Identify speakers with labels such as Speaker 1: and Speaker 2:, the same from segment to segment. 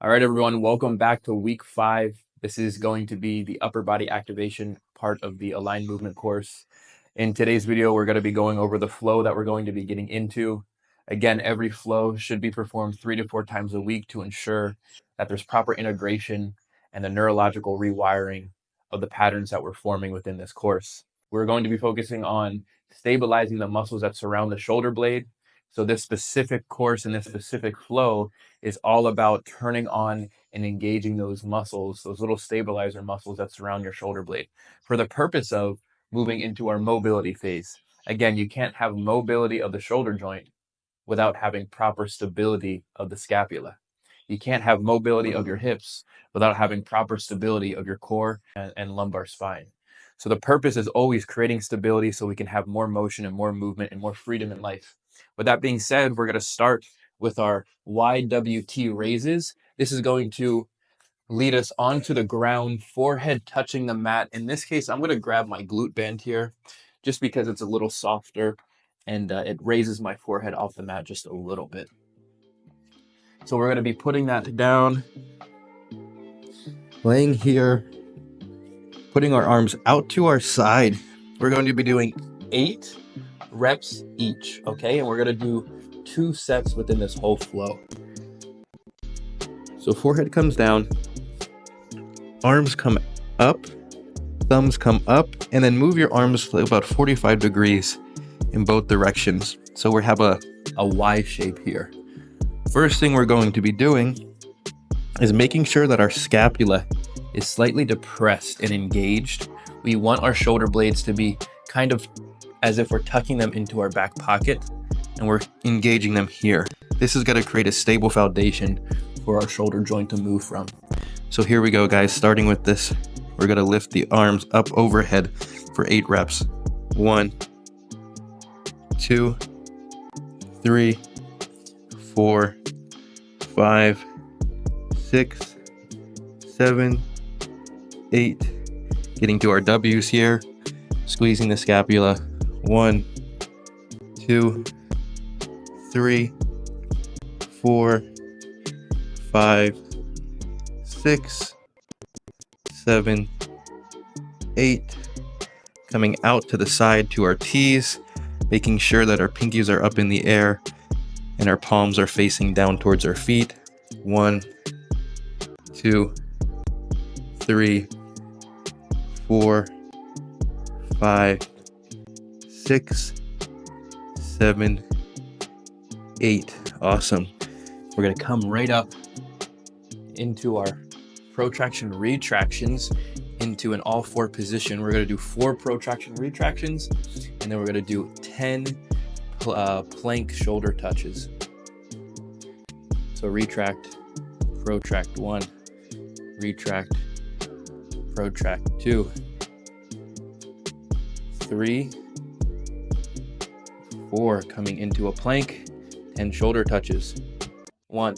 Speaker 1: All right, everyone, welcome back to week 5. This is going to be the upper body activation part of the Align Movement course. In today's video, we're going to be going over the flow that we're going to be getting into. Again, every flow should be performed 3 to 4 times a week to ensure that there's proper integration and the neurological rewiring of the patterns that we're forming within this course. We're going to be focusing on stabilizing the muscles that surround the shoulder blade. So this specific course and this specific flow is all about turning on and engaging those muscles, those little stabilizer muscles that surround your shoulder blade, for the purpose of moving into our mobility phase. Again, you can't have mobility of the shoulder joint without having proper stability of the scapula. You can't have mobility of your hips without having proper stability of your core and lumbar spine. So the purpose is always creating stability so we can have more motion and more movement and more freedom in life. With that being said, we're going to start with our YWT raises. This is going to lead us onto the ground, forehead touching the mat. In this case, I'm going to grab my glute band here just because it's a little softer and it raises my forehead off the mat just a little bit. So we're going to be putting that down, laying here, putting our arms out to our side. We're going to be doing 8 reps each, okay? And we're going to do 2 sets within this whole flow. So forehead comes down, arms come up, thumbs come up, and then move your arms about 45 degrees in both directions. So we have a Y shape here. First thing we're going to be doing is making sure that our scapula is slightly depressed and engaged. We want our shoulder blades to be kind of as if we're tucking them into our back pocket and we're engaging them here. This is going to create a stable foundation for our shoulder joint to move from. So here we go, guys. Starting with this, we're going to lift the arms up overhead for 8 reps. 1, 2, 3, 4, 5, 6, 7, 8. Getting to our W's here, squeezing the scapula. 1, 2, 3, 4, 5, 6, 7, 8. Coming out to the side to our T's, making sure that our pinkies are up in the air and our palms are facing down towards our feet. 1, 2, 3, 4, 5, 6, 7, 8. Awesome. We're going to come right up into our protraction retractions into an all 4 position. We're going to do 4 protraction retractions, and then we're going to do 10 plank shoulder touches. So retract, protract 1, retract, protract 2, 3, 4, coming into a plank, 10 shoulder touches. 1,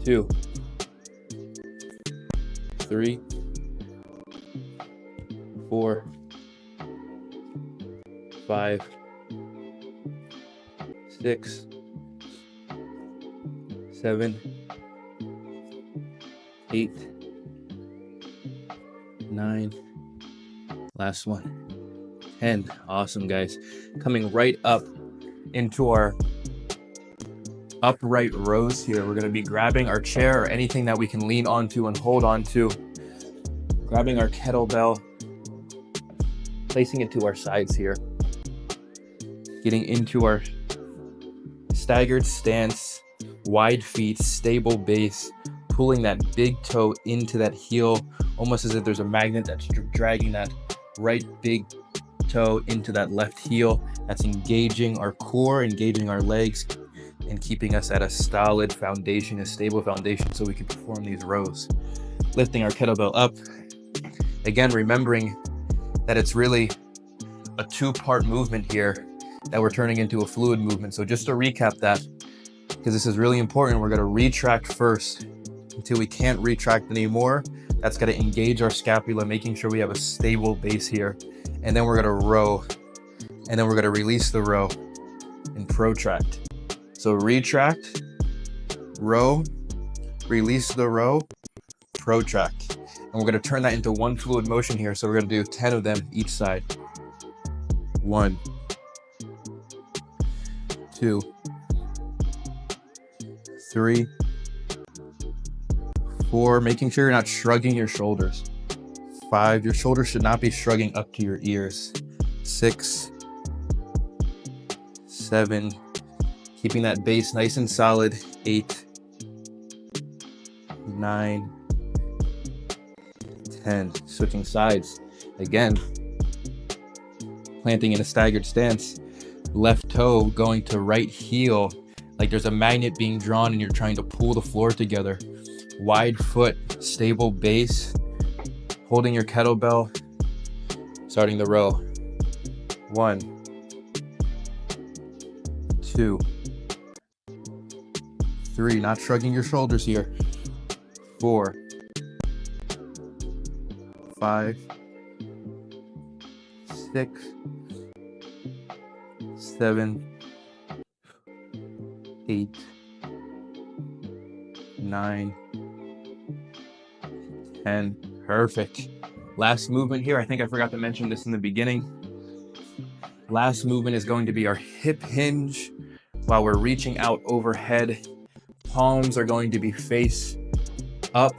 Speaker 1: 2, 3, 4, 5, 6, 7, 8, 9. Last one. 10. Awesome, guys. Coming right up into our upright rows here. We're going to be grabbing our chair or anything that we can lean onto and hold onto. Grabbing our kettlebell, placing it to our sides here. Getting into our staggered stance, wide feet, stable base, pulling that big toe into that heel, almost as if there's a magnet that's dragging that right big toe into that left heel. That's engaging our core, engaging our legs, and keeping us at a solid foundation, a stable foundation, so we can perform these rows. Lifting our kettlebell up. Again, remembering that it's really a 2-part movement here that we're turning into a fluid movement. So just to recap that, because this is really important, we're going to retract first until we can't retract anymore. That's going to engage our scapula, making sure we have a stable base here. And then we're going to row, and then we're going to release the row and protract. So retract, row, release the row, protract. And we're going to turn that into one fluid motion here. So we're going to do 10 of them each side. 1, 2, 3, 4, making sure you're not shrugging your shoulders. 5, your shoulders should not be shrugging up to your ears. 6, 7, keeping that base nice and solid. 8, 9, 10. Switching sides. Again, planting in a staggered stance. Left toe going to right heel, like there's a magnet being drawn and you're trying to pull the floor together. Wide foot, stable base, holding your kettlebell, starting the row. 1, 2, 3, not shrugging your shoulders here. 4, 5, 6, 7, 8, 9, 10. Perfect. Last movement here. I think I forgot to mention this in the beginning. Last movement is going to be our hip hinge while we're reaching out overhead. Palms are going to be face up.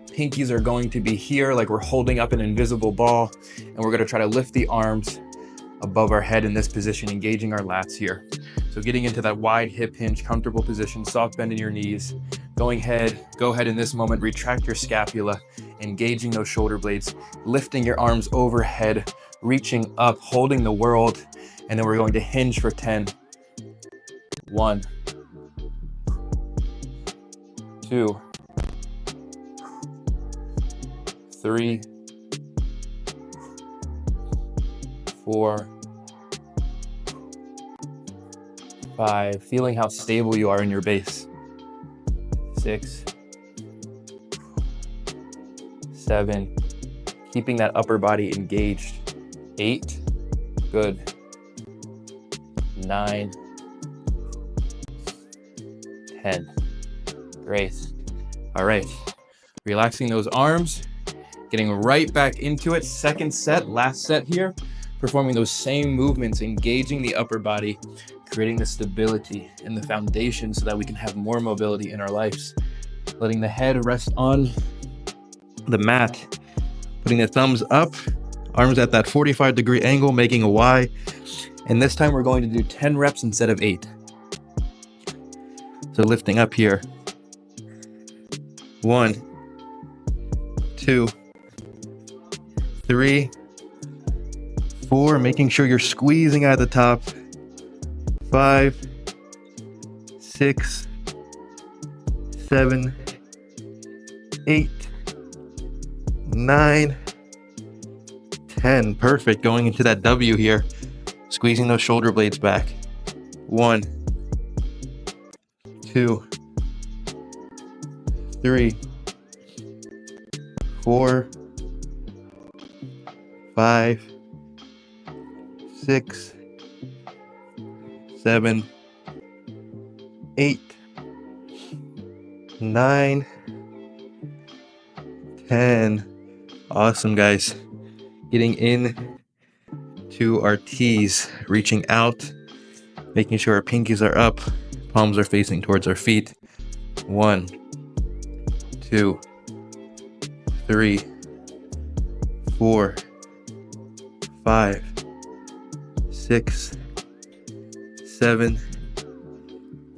Speaker 1: Pinkies are going to be here like we're holding up an invisible ball. And we're going to try to lift the arms above our head in this position, engaging our lats here. So getting into that wide hip hinge, comfortable position, soft bend in your knees. Go ahead in this moment, retract your scapula, engaging those shoulder blades, lifting your arms overhead, reaching up, holding the world, and then we're going to hinge for 10. 1, 2, 3, 4, 5, feeling how stable you are in your base. 6, 7, keeping that upper body engaged. 8, good. 9, 10, great. All right, relaxing those arms, getting right back into it. Second set, last set here, performing those same movements, engaging the upper body, creating the stability and the foundation so that we can have more mobility in our lives. Letting the head rest on the mat, putting the thumbs up, arms at that 45-degree angle, making a Y. And this time we're going to do 10 reps instead of 8. So lifting up here. 1, 2, 3, 4, making sure you're squeezing at the top. 5, 6, 7, 8, 9, 10. Perfect. Going into that W here, squeezing those shoulder blades back. 1, 2, 3, 4, 5, 6, 7, 8, 9, 10. Awesome, guys. Getting in to our T's, reaching out, making sure our pinkies are up, palms are facing towards our feet. 1, 2, 3, 4, 5, 6, 7,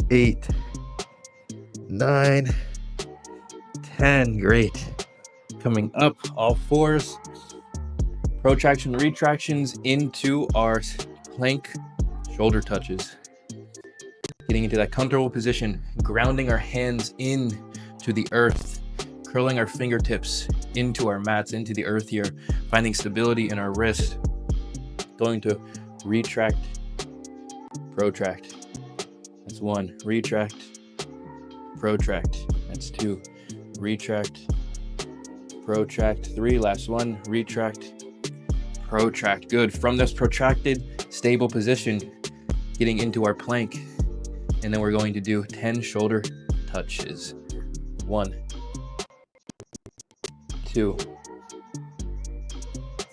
Speaker 1: 8, 9, 10. Great. Coming up, all fours, protraction, retractions into our plank shoulder touches. Getting into that comfortable position, grounding our hands in to the earth, curling our fingertips into our mats, into the earth here, finding stability in our wrist. Going to retract, protract. That's 1. Retract, protract. That's 2. Retract, protract. 3. Last one. Retract, protract. Good. From this protracted, stable position, getting into our plank. And then we're going to do 10 shoulder touches. 1, 2,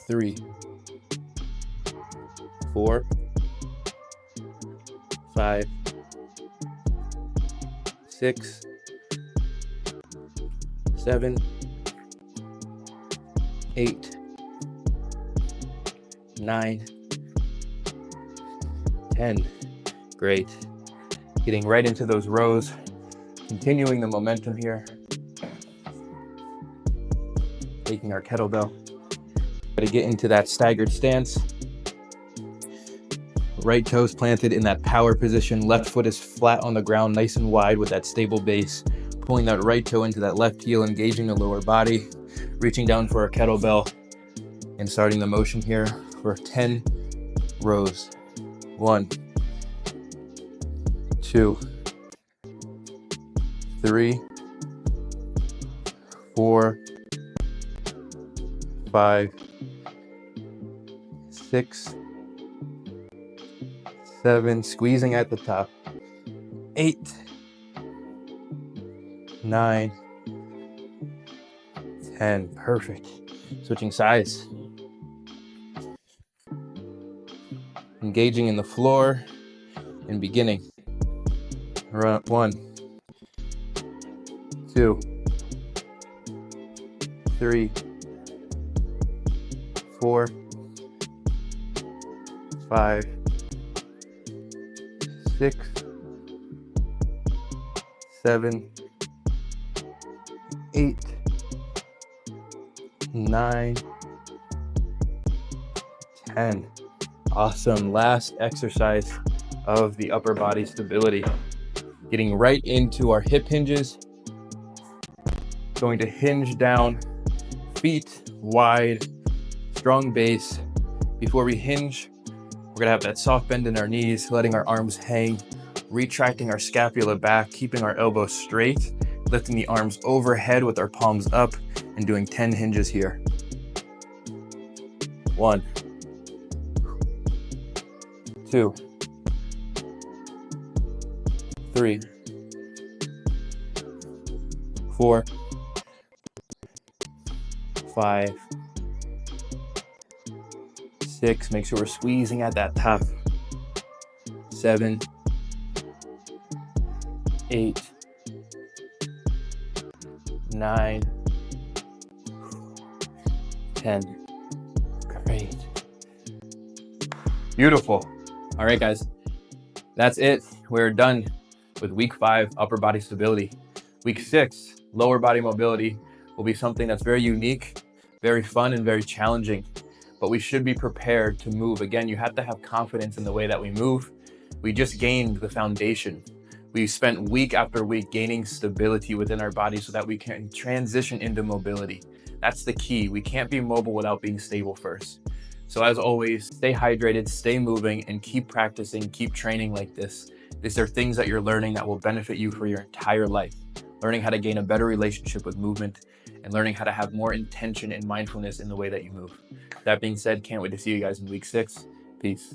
Speaker 1: 3, 4, 5, 6, 7, 8, 9, 10. Great. Getting right into those rows, continuing the momentum here. Taking our kettlebell. Got to get into that staggered stance. Right toes planted in that power position. Left foot is flat on the ground, nice and wide with that stable base. Pulling that right toe into that left heel, engaging the lower body. Reaching down for our kettlebell and starting the motion here for 10 rows. 1, 2, 3, 4, 5, 6, 7, squeezing at the top. 8, 9, 10. Perfect. Switching sides. Engaging in the floor and beginning. 1, 2, 3, 4, 5, 6, 7, 8, 9, 10. Awesome. Last exercise of the upper body stability. Getting right into our hip hinges. Going to hinge down, feet wide, strong base. Before we hinge, we're gonna have that soft bend in our knees, letting our arms hang, retracting our scapula back, keeping our elbows straight, lifting the arms overhead with our palms up, and doing 10 hinges here. 1, 2, 3, 4, 5, 6. Make sure we're squeezing at that top. 7, 8, 9, 10. Great. Beautiful. All right, guys. That's it. We're done with week 5, upper body stability. Week 6, lower body mobility, will be something that's very unique, very fun, and very challenging. But we should be prepared to move. Again, you have to have confidence in the way that we move. We just gained the foundation. We spent week after week gaining stability within our body so that we can transition into mobility. That's the key. We can't be mobile without being stable first. So as always, stay hydrated, stay moving, and keep practicing, keep training like this. These are things that you're learning that will benefit you for your entire life. Learning how to gain a better relationship with movement and learning how to have more intention and mindfulness in the way that you move. That being said, can't wait to see you guys in week 6. Peace.